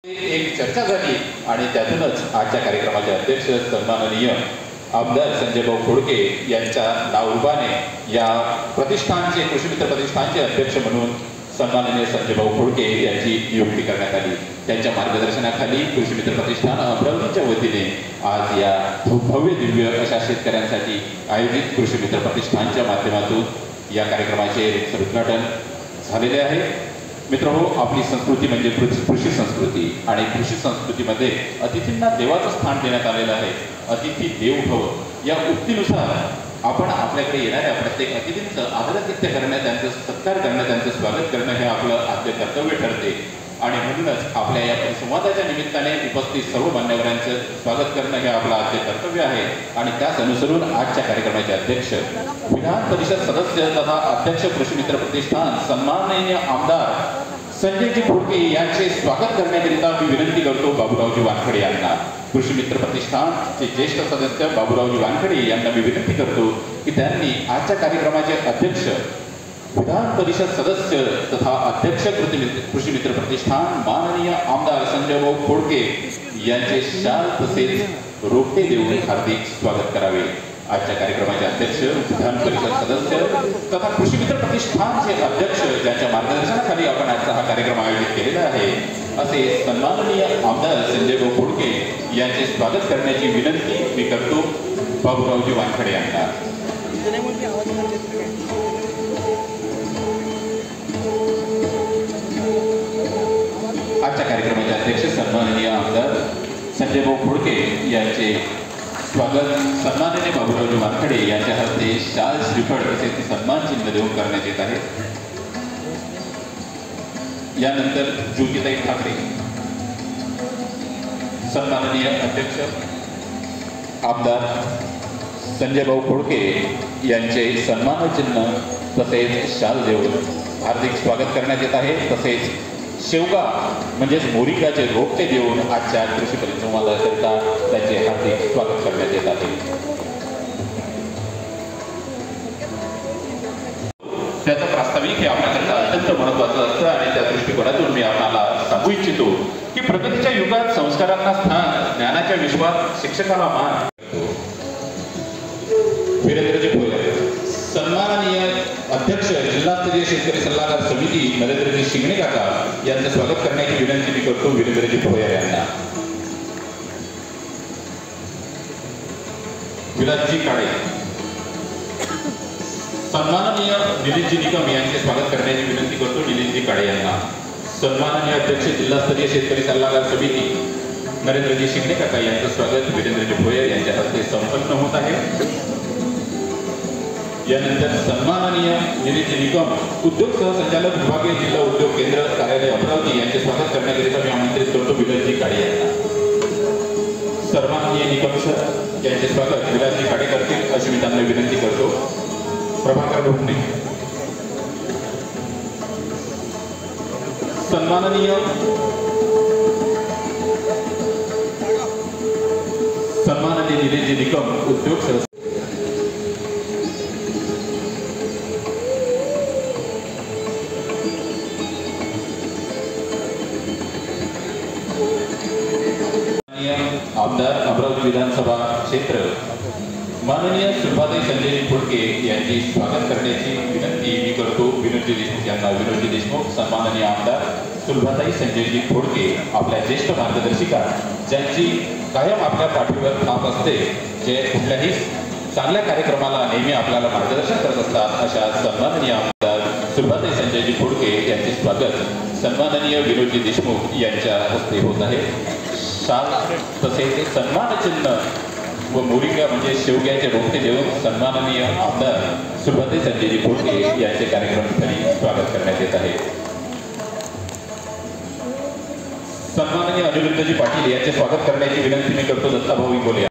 एक चर्चा झाली आणि त्यातूनच आजच्या कार्यक्रमाचे अध्यक्ष सन्माननीय आमदार संजय भाऊ खोडके यांच्या नावाने या प्रतिष्ठानचे कृषीमित्र प्रतिष्ठानचे अध्यक्ष म्हणून सन्माननीय संजय भाऊ खोडके यांची नियुक्ती करण्यात आली। त्यांच्या मार्गदर्शनाखाली कृषीमित्र प्रतिष्ठान अमरावतीच्या वतीने आज या भव्य दिव्य अशा शेतकऱ्यांसाठी आयोजित कृषीमित्र प्रतिष्ठानच्या माध्यमातून या कार्यक्रमाचे उद्घाटन झालेले आहे। मित्रहो, आपली संस्कृती म्हणजे कृषी संस्कृती आणि कृषी संस्कृतीमध्ये अतिथींना देवाचं स्थान देण्यात आलेलं आहे। अतिथी देव भव या उक्तीनुसार आपण आपल्याकडे येणाऱ्या प्रत्येक अतिथींचं आदरातिथ्य करणं, त्यांचं सत्कार करणं, त्यांचं स्वागत करणं हे आपलं आद्य कर्तव्य ठरते आणि म्हणूनच आपल्या या परिसंवादाच्या निमित्ताने उपस्थित सर्व मान्यवरांचं स्वागत करणं हे आपलं आद्य कर्तव्य आहे। आणि त्याच अनुसरून आजच्या कार्यक्रमाचे अध्यक्ष विधान परिषद सदस्य तथा अध्यक्ष कृषीमित्र प्रतिष्ठान सन्माननीय आमदार संजयजी खोडके यांचे स्वागत करण्याकरिता मी विनंती करतो बाबूरावजी वानखडे यांना। कृषीमित्र प्रतिष्ठानचे ज्येष्ठ सदस्य बाबूरावजी वानखडे यांना मी विनंती करतो की त्यांनी आजच्या कार्यक्रमाचे अध्यक्ष विधान परिषद सदस्य तथा अध्यक्ष कृषीमित्र प्रतिष्ठान माननीय आमदार संजय भाऊ खोडके यांचे शाल तसेच रोपटे देऊन हार्दिक स्वागत करावे। आजच्या कार्यक्रमाचे अध्यक्ष विधान परिषद सदस्य तथा कृषीमित्र प्रतिष्ठानचे अध्यक्ष ज्यांच्या मार्गदर्शनाखाली आपण आजचा हा कार्यक्रम आयोजित केलेला आहे असे सन्माननीय आमदार संजय भाऊ खोडके यांचे स्वागत करण्याची विनंती मी करतो बाबूरावजी वानखडे यांना। आजच्या कार्यक्रमाचे अध्यक्ष सन्माननीय आमदार संजय भाऊ खोडके यांचे स्वागत सन्माननीय बाबूरावजी वानखडे यांच्या हस्ते शाल श्रीफळ तसेच सन्मान चिन्ह देऊन करण्यात येत आहे। यानंतर ज्योतिताई ठाकरे सन्माननीय अध्यक्ष आमदार संजय भाऊ खोडके यांचे सन्मान चिन्ह तसेच शाल देऊन हार्दिक स्वागत करण्यात येत आहे। तसेच शेवगा म्हणजेच मोरिकाचे रोपटे देऊन आजच्या कृषी परिसंवादाकरिता त्यांचे हार्दिक स्वागत करण्यात येत आहे। त्याचं प्रास्ताविक हे आपल्याकरता अत्यंत महत्त्वाचं असतं आणि त्या दृष्टिकोनातून मी आपल्याला सांगू इच्छितो की प्रगतीच्या युगात संस्कारांना स्थान, ज्ञानाच्या विश्वात शिक्षकाला मान। वीरेंद्रजी भोयर सन्माननीय अध्यक्ष जिल्हास्तरीय शेतकरी सल्लागार समिती नरेंद्रजी शिंगणे काका यांचे स्वागत करण्याची विनंती मी करतो वीरेंद्रजी भोयर यांना। विलासजी काळे सन्माननीय निलेशजी निकम यांचे स्वागत करण्याची विनंती करतो निलेशजी काळे यांना। सन्माननीय अध्यक्ष जिल्हास्तरीय शेतकरी सल्लागार समिती नरेंद्रजी शिंगणे काका यांचं स्वागत वीरेंद्रजी भोयर यांच्या हस्ते संपन्न होत आहे। यानंतर सन्माननीय निलेशजी निकम उद्योग सहसंचालक विभागीय जिल्हा उद्योग केंद्र कार्यालय अमरावती यांचे स्वागत करण्याकरिता मी आमंत्रित करतो विलासजी काळे यांना। सन्माननीय निकम सर यांचे स्वागत विलासजी काळे करतील अशी मी त्यांना विनंती करतो। प्रभाकर ढोकणे सन्माननीय निलेशजी निकम उद्योग आमदार अमरावती विधानसभा क्षेत्र माननीय सुलभाताई संजय खोडके यांची स्वागत करण्याची विनंती मी करतो विनोदजी देशमुख यांना। विनोदजी देशमुख सन्माननीय आमदार सुलभाताई संजयजी खोडके आपल्या ज्येष्ठ मार्गदर्शिका ज्यांची कायम आपल्या पाठीवर थाप असते, जे कुठल्याही चांगल्या कार्यक्रमाला नेहमी आपल्याला मार्गदर्शन करत असतात, अशा सन्माननीय आमदार सुलभाताई संजयजी खोडके यांचे स्वागत सन्माननीय विनोदजी देशमुख यांच्या हस्ते होत आहे। शाल तसेच सन्मान चिन्ह व मोरिका म्हणजे शेवग्याचे रोपटे देऊन सन्माननीय आमदार सुलभाताई संजयजी खोडके यांचे कार्यक्रमस्थळी स्वागत करण्यात येत आहे। सन्माननीय अनिरुद्धजी पाटील यांचे स्वागत करण्याची विनंती मी करतो दत्ताभाऊ इंगोले।